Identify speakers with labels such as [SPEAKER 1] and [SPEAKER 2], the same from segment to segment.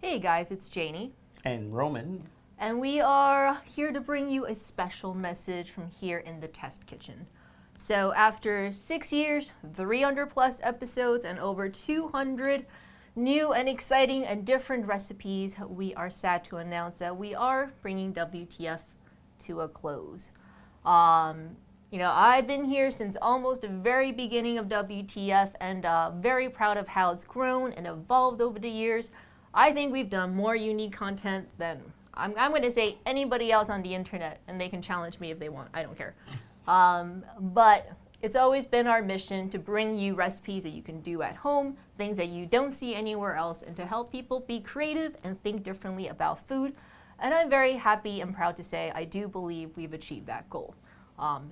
[SPEAKER 1] Hey guys, it's Janie.
[SPEAKER 2] And Roman.
[SPEAKER 1] And we are here to bring you a special message from here in the test kitchen. So after 6 years, 300 plus episodes, and over 200 new and exciting and different recipes, we are sad to announce that we are bringing WTF to a close. I've been here since almost the very beginning of WTF and very proud of how it's grown and evolved over the years. I think we've done more unique content than, I'm going to say, anybody else on the internet, and they can challenge me if they want. I don't care. But it's always been our mission to bring you recipes that you can do at home, things that you don't see anywhere else, and to help people be creative and think differently about food. And I'm very happy and proud to say I do believe we've achieved that goal.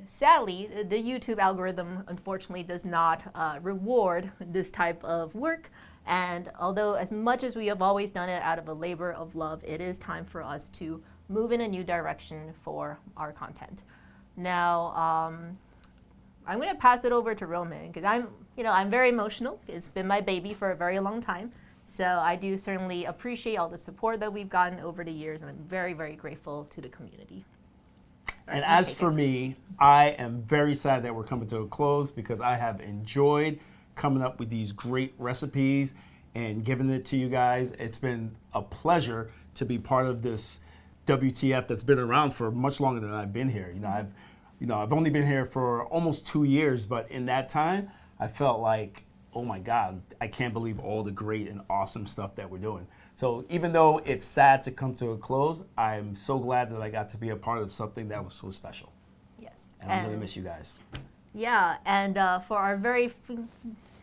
[SPEAKER 1] Sadly, the YouTube algorithm unfortunately does not reward this type of work. And although as much as we have always done it out of a labor of love, it is time for us to move in a new direction for our content. Now, I'm going to pass it over to Roman because I'm very emotional. It's been my baby for a very long time. So I do certainly appreciate all the support that we've gotten over the years, and I'm very, very grateful to the community.
[SPEAKER 2] And as for me, I am very sad that we're coming to a close because I have enjoyed coming up with these great recipes and giving it to you guys. It's been a pleasure to be part of this WTF that's been around for much longer than I've been here. I've only been here for almost 2 years, but in that time, I felt like, oh my God, I can't believe all the great and awesome stuff that we're doing. So even though it's sad to come to a close, I'm so glad that I got to be a part of something that was so special.
[SPEAKER 1] Yes.
[SPEAKER 2] And I'm going to miss you guys.
[SPEAKER 1] Yeah, and for our very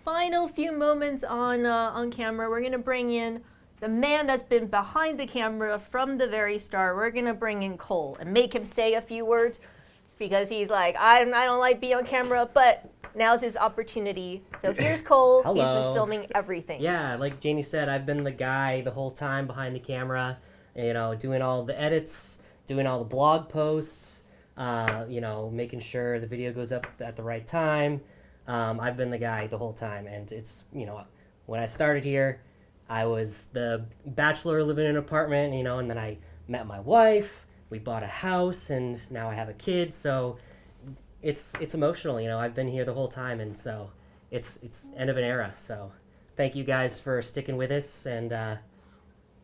[SPEAKER 1] final few moments on camera, we're going to bring in the man that's been behind the camera from the very start. We're going to bring in Cole and make him say a few words because he's like, I don't like being on camera, but now's his opportunity. So here's Cole.
[SPEAKER 3] Hello.
[SPEAKER 1] He's been filming everything.
[SPEAKER 3] Yeah, like Janie said, I've been the guy the whole time behind the camera, doing all the edits, doing all the blog posts, making sure the video goes up at the right time. I've been the guy the whole time, and it's, when I started here, I was the bachelor living in an apartment, and then I met my wife, we bought a house, and now I have a kid, so it's emotional, I've been here the whole time, and so it's end of an era, so thank you guys for sticking with us, and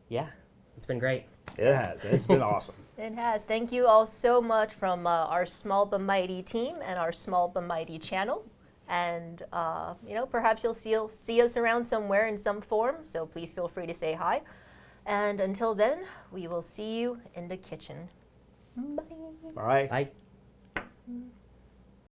[SPEAKER 3] yeah, it's been great.
[SPEAKER 2] It has. It's been awesome.
[SPEAKER 1] It has. Thank you all so much from our Small But Mighty team and our Small But Mighty channel. And, perhaps you'll see us around somewhere in some form, so please feel free to say hi. And until then, we will see you in the kitchen. Bye.
[SPEAKER 2] All right.
[SPEAKER 3] Bye.